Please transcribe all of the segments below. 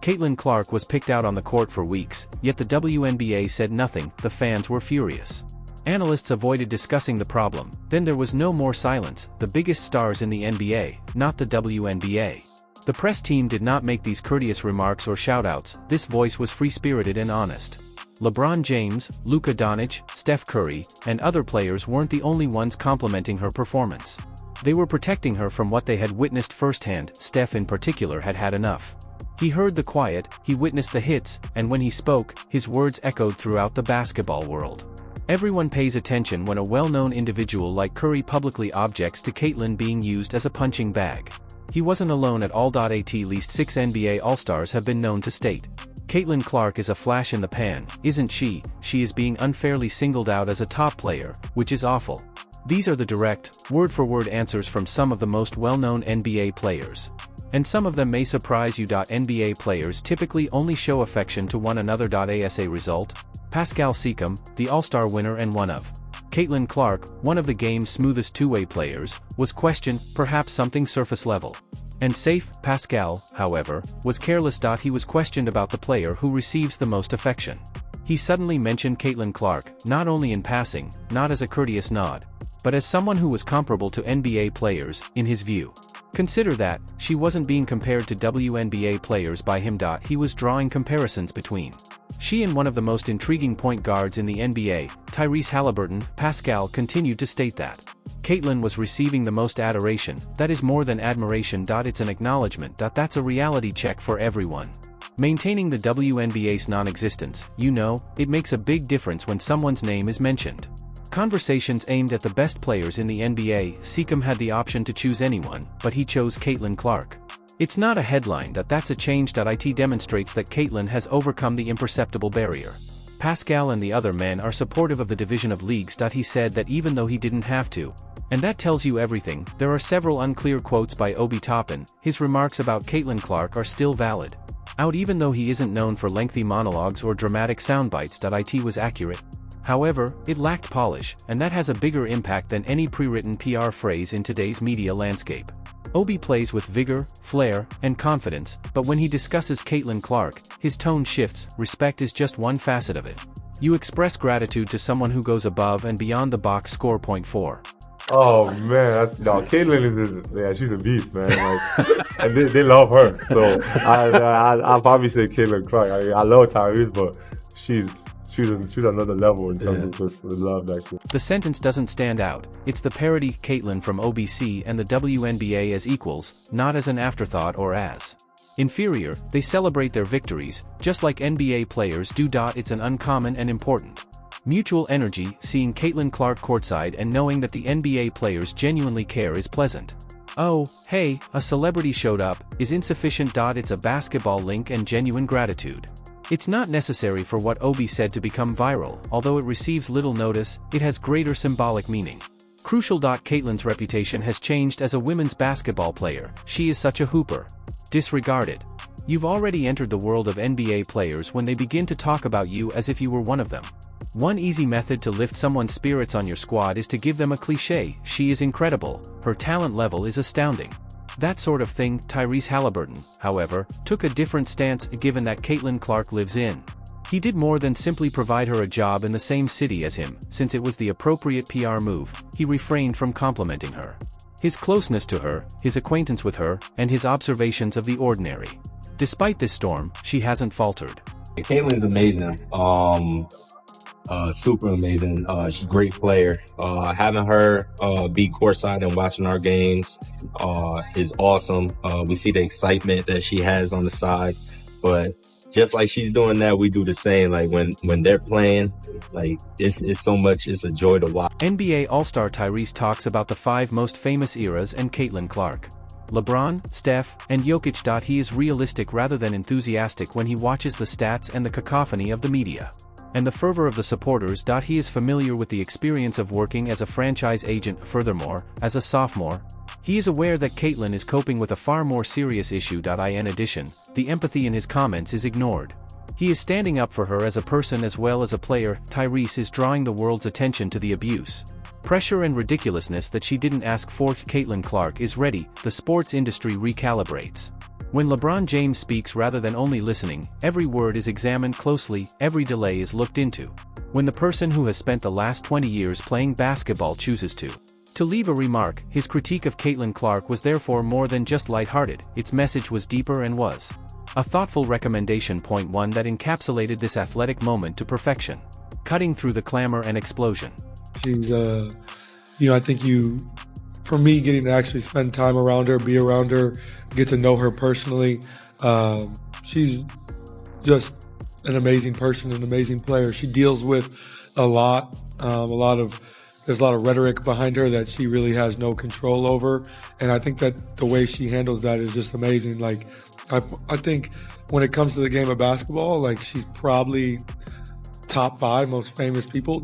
Caitlin Clark was picked out on the court for weeks, yet the WNBA said nothing. The fans were furious. Analysts avoided discussing the problem. Then there was no more silence. The biggest stars in the NBA, not the WNBA. The press team did not make these courteous remarks or shoutouts. This voice was free-spirited and honest. LeBron James, Luka Doncic, Steph Curry, and other players weren't the only ones complimenting her performance. They were protecting her from what they had witnessed firsthand. Steph in particular had had enough. He heard the quiet, he witnessed the hits, and when he spoke, his words echoed throughout the basketball world. Everyone pays attention when a well-known individual like Curry publicly objects to Caitlin being used as a punching bag. He wasn't alone at all. At least 6 NBA All-Stars have been known to state, Caitlin Clark is a flash in the pan, isn't she? She is being unfairly singled out as a top player, which is awful. These are the direct, word-for-word answers from some of the most well-known NBA players. And some of them may surprise you. NBA players typically only show affection to one another. As a result, Pascal Siakam, the All-Star winner and one of Caitlin Clark, one of the game's smoothest two-way players, was questioned, perhaps something surface level and safe. Pascal, however, was careless. He was questioned about the player who receives the most affection. He suddenly mentioned Caitlin Clark, not only in passing, not as a courteous nod, but as someone who was comparable to NBA players, in his view. Consider that, she wasn't being compared to WNBA players by him. He was drawing comparisons between she and one of the most intriguing point guards in the NBA, Tyrese Halliburton. Pascal continued to state that Caitlin was receiving the most adoration. That is more than admiration. It's an acknowledgement. That's a reality check for everyone. Maintaining the WNBA's non-existence, it makes a big difference when someone's name is mentioned. Conversations aimed at the best players in the NBA. Siakam had the option to choose anyone, but he chose Caitlin Clark. It's not a headline. That's a change. It demonstrates that Caitlin has overcome the imperceptible barrier. Pascal and the other men are supportive of the division of leagues. He said that even though he didn't have to. And that tells you everything. There are several unclear quotes by Obi Toppin. His remarks about Caitlin Clark are still valid. Even though he isn't known for lengthy monologues or dramatic soundbites. It was accurate. However, it lacked polish, and that has a bigger impact than any pre-written PR phrase in today's media landscape. Obi plays with vigor, flair, and confidence, but when he discusses Caitlin Clark, his tone shifts. Respect is just one facet of it. You express gratitude to someone who goes above and beyond the box score. Point 4. Oh man, Caitlin she's a beast, man. And they love her. So I'll probably say Caitlin Clark. I love Tyrese, but she's another level in terms of just the love that she. The sentence doesn't stand out. It's the parody Caitlin from OBC and the WNBA as equals, not as an afterthought or as inferior. They celebrate their victories, just like NBA players do. It's an uncommon and important mutual energy. Seeing Caitlin Clark courtside and knowing that the NBA players genuinely care is pleasant. Oh, hey, a celebrity showed up, is insufficient. It's a basketball link and genuine gratitude. It's not necessary for what Obi said to become viral. Although it receives little notice, it has greater symbolic meaning. Crucial. Caitlin's reputation has changed as a women's basketball player. She is such a hooper. Disregard it. You've already entered the world of NBA players when they begin to talk about you as if you were one of them. One easy method to lift someone's spirits on your squad is to give them a cliché. She is incredible. Her talent level is astounding. That sort of thing. Tyrese Halliburton, however, took a different stance. Given that Caitlin Clark lives in, he did more than simply provide her a job in the same city as him. Since it was the appropriate PR move, he refrained from complimenting her. His closeness to her, his acquaintance with her, and his observations of the ordinary. Despite this storm, she hasn't faltered. Caitlin's amazing. Super amazing. She's a great player. Having her be courtside and watching our games is awesome. We see the excitement that she has on the side, but just like she's doing that, we do the same. Like when they're playing, it's so much. It's a joy to watch. NBA All-Star Tyrese talks about the 5 most famous eras and Caitlin Clark. LeBron, Steph, and Jokic. He is realistic rather than enthusiastic when he watches the stats and the cacophony of the media and the fervor of the supporters. He is familiar with the experience of working as a franchise agent. Furthermore, as a sophomore, he is aware that Caitlin is coping with a far more serious issue. In addition, the empathy in his comments is ignored. He is standing up for her as a person as well as a player. Tyrese is drawing the world's attention to the abuse, pressure and ridiculousness that she didn't ask for. Caitlin Clark is ready. The sports industry recalibrates. When LeBron James speaks rather than only listening, every word is examined closely, every delay is looked into. When the person who has spent the last 20 years playing basketball chooses to leave a remark, his critique of Caitlin Clark was therefore more than just lighthearted, its message was deeper and was a thoughtful recommendation. Point 1 that encapsulated this athletic moment to perfection, cutting through the clamor and explosion. She's, I think for me, getting to actually spend time around her, be around her, get to know her personally, she's just an amazing person, an amazing player. She deals with there's a lot of rhetoric behind her that she really has no control over. And I think that the way she handles that is just amazing. Like, I think when it comes to the game of basketball, like, she's probably top 5 most famous people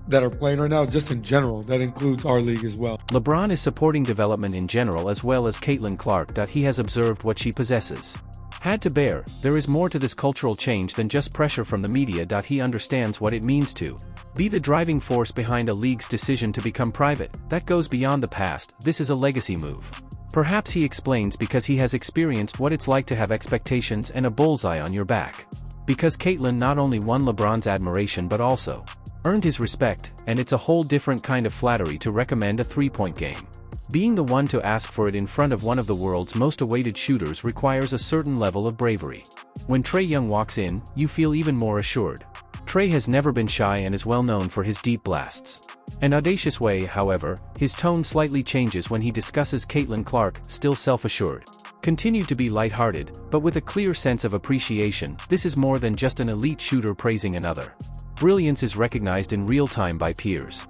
that are playing right now, just in general. That includes our league as well. LeBron is supporting development in general as well as Caitlin Clark. He has observed what she possesses. Had to bear, there is more to this cultural change than just pressure from the media. He understands what it means to be the driving force behind a league's decision to become private. That goes beyond the past, this is a legacy move. Perhaps he explains because he has experienced what it's like to have expectations and a bullseye on your back. Because Caitlin not only won LeBron's admiration but also earned his respect, and it's a whole different kind of flattery to recommend a three-point game. Being the one to ask for it in front of one of the world's most awaited shooters requires a certain level of bravery. When Trae Young walks in, you feel even more assured. Trae has never been shy and is well known for his deep blasts. An audacious way, however, his tone slightly changes when he discusses Caitlin Clark, still self-assured. Continued to be lighthearted, but with a clear sense of appreciation. This is more than just an elite shooter praising another. Brilliance is recognized in real time by peers.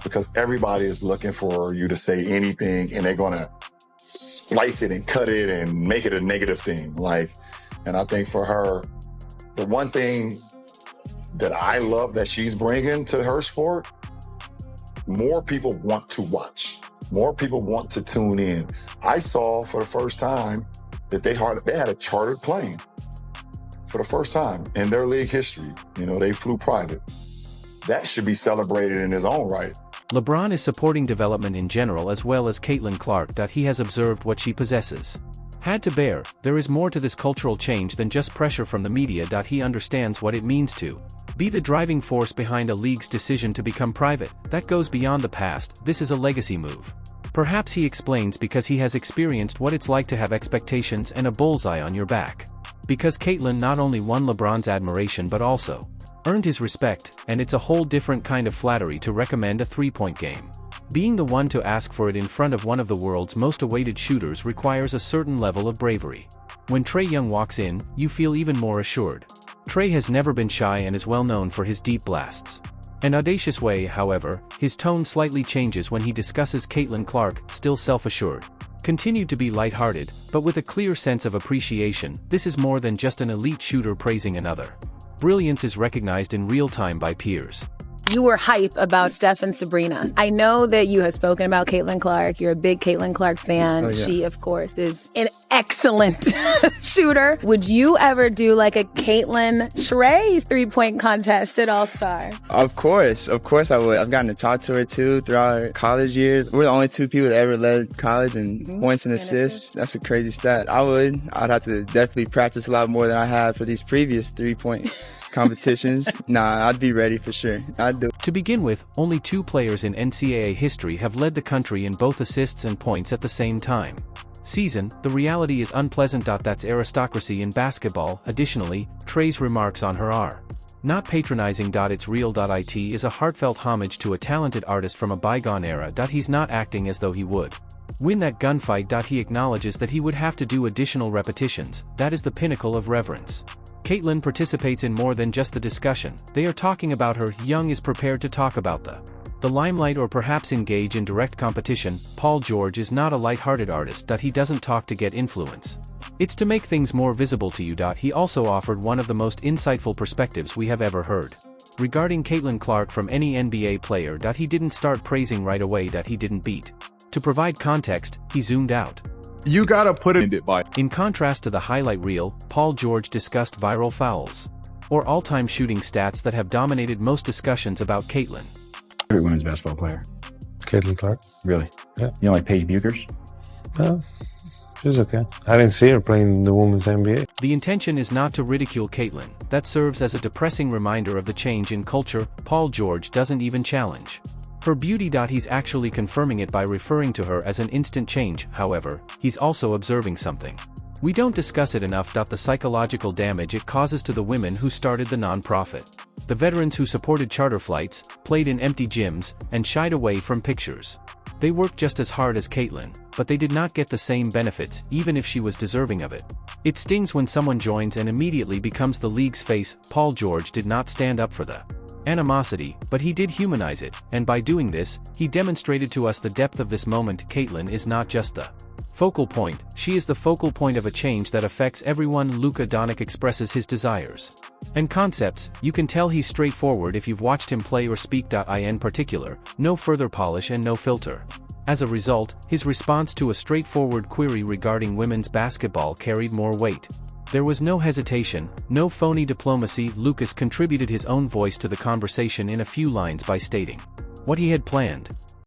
Because everybody is looking for you to say anything, and they're going to splice it and cut it and make it a negative thing. And I think for her, the one thing that I love that she's bringing to her sport, more people want to watch. More people want to tune in. I saw for the first time that they had a chartered plane for the first time in their league history. They flew private. That should be celebrated in its own right. LeBron is supporting development in general as well as Caitlin Clark. He has observed what she possesses. Had to bear, there is more to this cultural change than just pressure from the media. He understands what it means to be the driving force behind a league's decision to become private. That goes beyond the past, this is a legacy move. Perhaps he explains because he has experienced what it's like to have expectations and a bullseye on your back. Because Caitlin not only won LeBron's admiration but also earned his respect, and it's a whole different kind of flattery to recommend a three-point game. Being the one to ask for it in front of one of the world's most awaited shooters requires a certain level of bravery. When Trae Young walks in, you feel even more assured. Trae has never been shy and is well known for his deep blasts. An audacious way, however, his tone slightly changes when he discusses Caitlin Clark, still self-assured. Continued to be lighthearted, but with a clear sense of appreciation. This is more than just an elite shooter praising another. Brilliance is recognized in real time by peers. You were hype about Steph and Sabrina. I know that you have spoken about Caitlin Clark. You're a big Caitlin Clark fan. Oh, yeah. She, of course, is an excellent shooter. Would you ever do like a Caitlin Trae three-point contest at All-Star? Of course I would. I've gotten to talk to her too throughout her college years. We're the only two people that ever led college in points and assists. That's a crazy stat. I'd have to definitely practice a lot more than I have for these previous three-point competitions. Nah, I'd be ready for sure. I'd do it. To begin with, only 2 players in NCAA history have led the country in both assists and points at the same time. The reality is unpleasant. That's aristocracy in basketball. Additionally, Trae's remarks on her are not patronizing. It's real. It is a heartfelt homage to a talented artist from a bygone era. He's not acting as though he would win that gunfight. He acknowledges that he would have to do additional repetitions. That is the pinnacle of reverence. Caitlin participates in more than just the discussion. They are talking about her. Young is prepared to talk about the limelight or perhaps engage in direct competition. Paul George is not a light-hearted artist. He doesn't talk to get influence. It's to make things more visible to you. He also offered one of the most insightful perspectives we have ever heard regarding Caitlin Clark from any NBA player. He didn't start praising right away. He didn't beat. To provide context, he zoomed out. You gotta put it by. In contrast to the highlight reel, Paul George discussed viral fouls, or all-time shooting stats that have dominated most discussions about Caitlin. Favorite women's basketball player? Caitlin Clark. Really? Yeah. You know, like Paige Buchers? Well, She's okay. I didn't see her playing the women's NBA. The intention is not to ridicule Caitlyn. That serves as a depressing reminder of the change in culture Paul George doesn't even challenge. Her beauty. He's actually confirming it by referring to her as an instant change. However, he's also observing something. We don't discuss it enough. The psychological damage it causes to the women who started the non-profit. The veterans who supported charter flights, played in empty gyms, and shied away from pictures. They worked just as hard as Caitlyn, but they did not get the same benefits, even if she was deserving of it. It stings when someone joins and immediately becomes the league's face. Paul George did not stand up for the animosity, but he did humanize it, and by doing this, he demonstrated to us the depth of this moment. Caitlyn is not just the focal point, she is the focal point of a change that affects everyone. Luka Doncic expresses his desires and concepts. You can tell he's straightforward if you've watched him play or speak. In particular, no further polish and no filter. As a result, his response to a straightforward query regarding women's basketball carried more weight. There was no hesitation, no phony diplomacy. Lucas contributed his own voice to the conversation in a few lines by stating what he had planned.